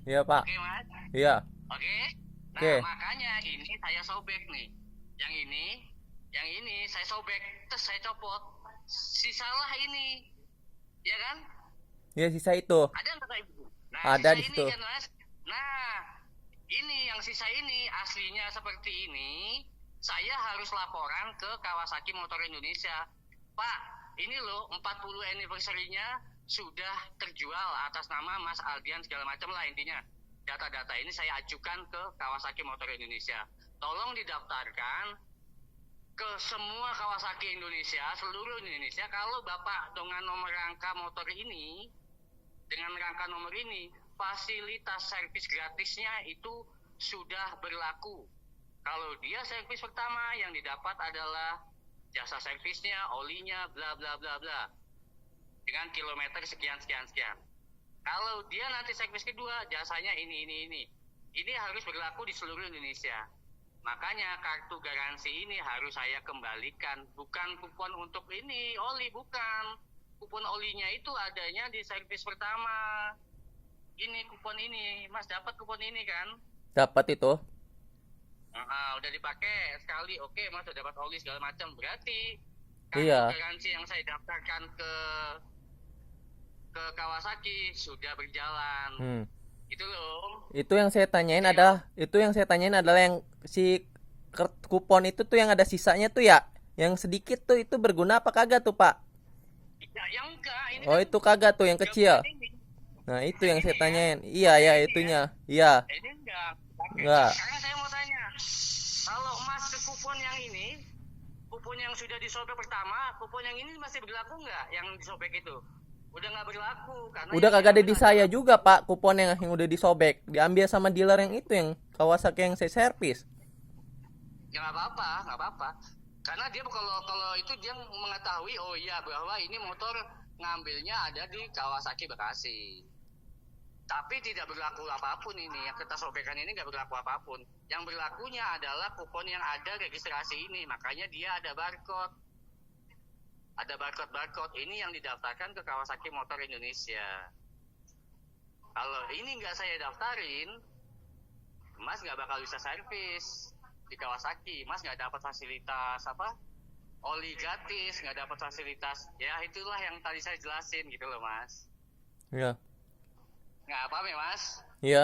Iya Pak. Oke Mas. Iya. Oke. Nah, Oke. makanya ini saya sobek nih. Yang ini, yang ini saya sobek, terus saya copot. Sisalah ini, ya kan? Iya sisa itu. Ada nggak kayak gitu? Nah, Ada sisa di ini situ. kan Mas. Nah, ini yang sisa ini aslinya seperti ini. Saya harus laporan ke Kawasaki Motor Indonesia. Pak, ini loh 40 anniversary-nya sudah terjual atas nama Mas Aldian segala macam lah intinya. Data-data ini saya ajukan ke Kawasaki Motor Indonesia. Tolong didaftarkan ke semua Kawasaki Indonesia, seluruh Indonesia. Kalau Bapak dengan nomor rangka motor ini, dengan rangka nomor ini, fasilitas servis gratisnya itu sudah berlaku. Kalau dia servis pertama yang didapat adalah jasa servisnya, olinya, bla bla bla bla, dengan kilometer sekian sekian sekian. Kalau dia nanti servis kedua, jasanya ini. Ini harus berlaku di seluruh Indonesia. Makanya kartu garansi ini harus saya kembalikan, bukan kupon untuk ini oli, bukan. Kupon olinya itu adanya di servis pertama. Ini kupon ini, Mas dapat kupon ini kan? Dapat itu. Udah dipakai sekali, oke Mas udah dapat oli segala macam. Berarti kartu Iya. garansi yang saya daftarkan ke Kawasaki sudah berjalan. Hmm. Itu loh. Itu yang Itu yang saya tanyain adalah yang si kupon itu tuh yang ada sisanya tuh ya. Yang sedikit tuh itu berguna apa kagak tuh, Pak? ya, yang enggak, ini Oh, kan itu kagak tuh yang kecil. gabungan ini. Nah, itu Yang yang ini saya kan, tanyain. Iya, oke ya ini kan. itunya. Iya. Ini enggak pakai. Enggak. Sekarang saya mau tanya, kalau Mas ke kupon yang ini, kupon yang sudah disobek pertama, kupon yang ini masih berlaku nggak? Yang disobek itu udah nggak berlaku karena Udah yang kagak ada diambil di saya adalah juga, Pak, kupon yang udah disobek. Diambil sama dealer yang itu yang Kawasaki yang saya servis. ya nggak apa-apa. Karena dia kalau kalau itu dia mengetahui oh iya bahwa ini motor ngambilnya ada di Kawasaki Bekasi. Tapi tidak berlaku apapun ini, yang kita sobekan ini nggak berlaku apapun. Yang berlakunya adalah kupon yang ada registrasi ini, makanya dia ada barcode. Ada barcode ini yang didaftarkan ke Kawasaki Motor Indonesia. Kalau ini nggak saya daftarin, Mas nggak bakal bisa servis di Kawasaki. Mas nggak dapat fasilitas apa? Oli gratis, nggak dapat fasilitas. Ya itulah yang tadi saya jelasin gitu loh Mas. Iya. Nggak apa ya Mas? Iya.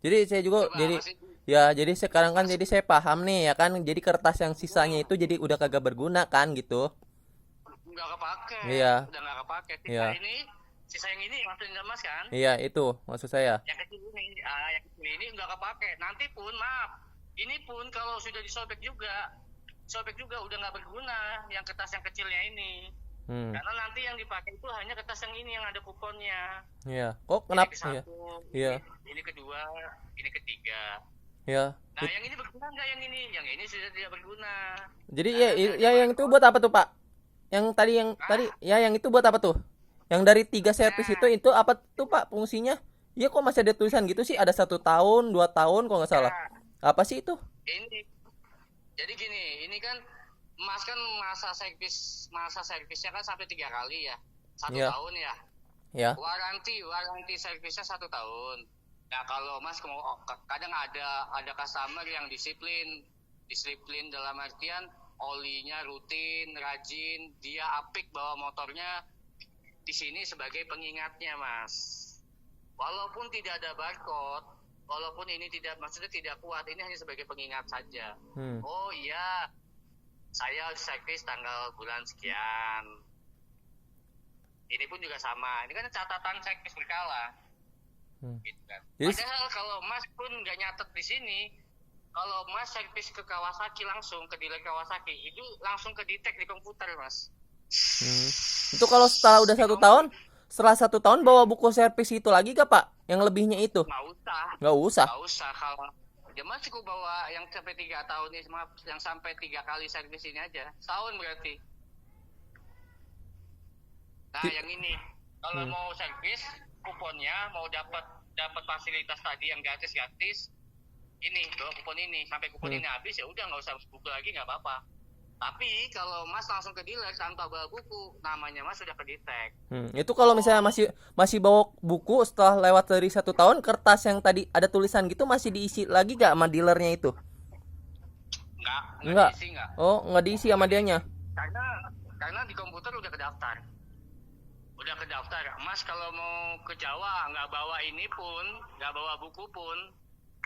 Jadi saya juga Coba jadi Mas, ya jadi sekarang kan Mas jadi saya paham nih ya kan jadi kertas yang sisanya itu jadi udah kagak berguna kan gitu. nggak kepake, Iya. udah nggak kepake. Iya. Sisa yang ini maksudnya Mas kan? Iya, itu maksud saya. Yang kecil ini, yang kecil ini nggak kepake. Nanti pun maaf, ini pun kalau sudah disobek juga, sobek juga udah nggak berguna yang kertas yang kecilnya ini. Hmm. Karena nanti yang dipakai itu hanya kertas yang ini yang ada kuponnya. Iya. Kok Ini kenapa? ke Iya. satu, Iya. ini kedua, ini ketiga. Iya. Nah yang ini berguna nggak yang ini? Yang ini sudah tidak berguna. Jadi ya, Karena nggak ada ya yang itu barcode. buat apa tuh, Pak? Yang tadi Ah, ya yang itu buat apa tuh? Yang dari tiga servis nah, itu apa tuh, Pak, fungsinya? Iya, kok masih ada tulisan gitu sih? Ada 1 tahun, 2 tahun, kok nggak salah. ya Apa sih itu? ini. Jadi gini, ini kan Mas kan masa servisnya kan sampai 3 kali ya, satu Iya. tahun ya. Ya. Waranti servisnya 1 tahun. Nah kalau Mas kadang ada customer yang disiplin dalam artian olinya rutin, rajin, dia apik bawa motornya di sini sebagai pengingatnya Mas. Walaupun tidak ada barcode, walaupun ini tidak maksudnya tidak kuat, ini hanya sebagai pengingat saja. Hmm. Oh iya, saya servis tanggal bulan sekian. Ini pun juga sama. Ini kan catatan servis berkala, Hmm. gitu kan. Jadi Padahal kalau Mas pun nggak nyatet di sini, kalau Mas servis ke Kawasaki langsung ke dealer Kawasaki, itu langsung ke detect di komputer Mas. hmm. Itu kalau setelah udah Di satu tahun, komputer setelah 1 tahun bawa buku servis itu lagi gak, Pak? Yang lebihnya itu? nggak usah, Nggak usah. nggak usah kalau dia Mas cukup bawa yang sampai 3 tahun ini, yang sampai 3 kali servis ini aja, setahun berarti. Nah Ki- yang ini kalau Hmm. mau servis kuponnya mau dapat dapat fasilitas tadi yang gratis ini bawa kupon ini sampai kupon Hmm. ini habis ya udah nggak usah buku lagi nggak apa-apa. Tapi kalau Mas langsung ke dealer tanpa bawa buku, namanya Mas sudah kedetek. Itu kalau misalnya masih bawa buku setelah lewat dari 1 tahun, kertas yang tadi ada tulisan gitu masih diisi lagi gak sama dealernya itu? Enggak Enggak. diisi enggak. Oh, nggak diisi sama dianya. Karena di komputer udah kedaftar. Udah kedaftar. Mas kalau mau ke Jawa nggak bawa ini pun, nggak bawa buku pun,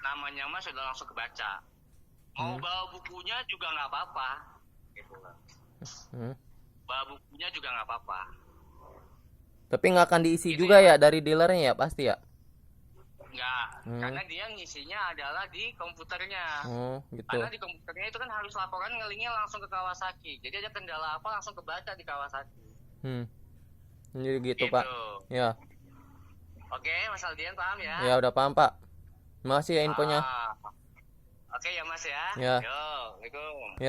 namanya Mas sudah langsung kebaca. Mau bawa bukunya juga nggak apa-apa. Gitu. Hmm. Bawa bukunya juga nggak apa-apa. Tapi nggak akan diisi Gitu juga ya. ya dari dealernya ya pasti ya. Nggak, karena dia ngisinya adalah di komputernya. Gitu. Karena di komputernya itu kan harus laporan ngelinknya langsung ke Kawasaki. Jadi ada kendala apa langsung kebaca di Kawasaki. Jadi gitu, Gitu. Pak. Ya. Oke, Mas Aldian paham ya? Ya udah paham, Pak. Makasih ya infonya. Oke ya Mas ya. Ya. Yo, Assalamualaikum. Ya.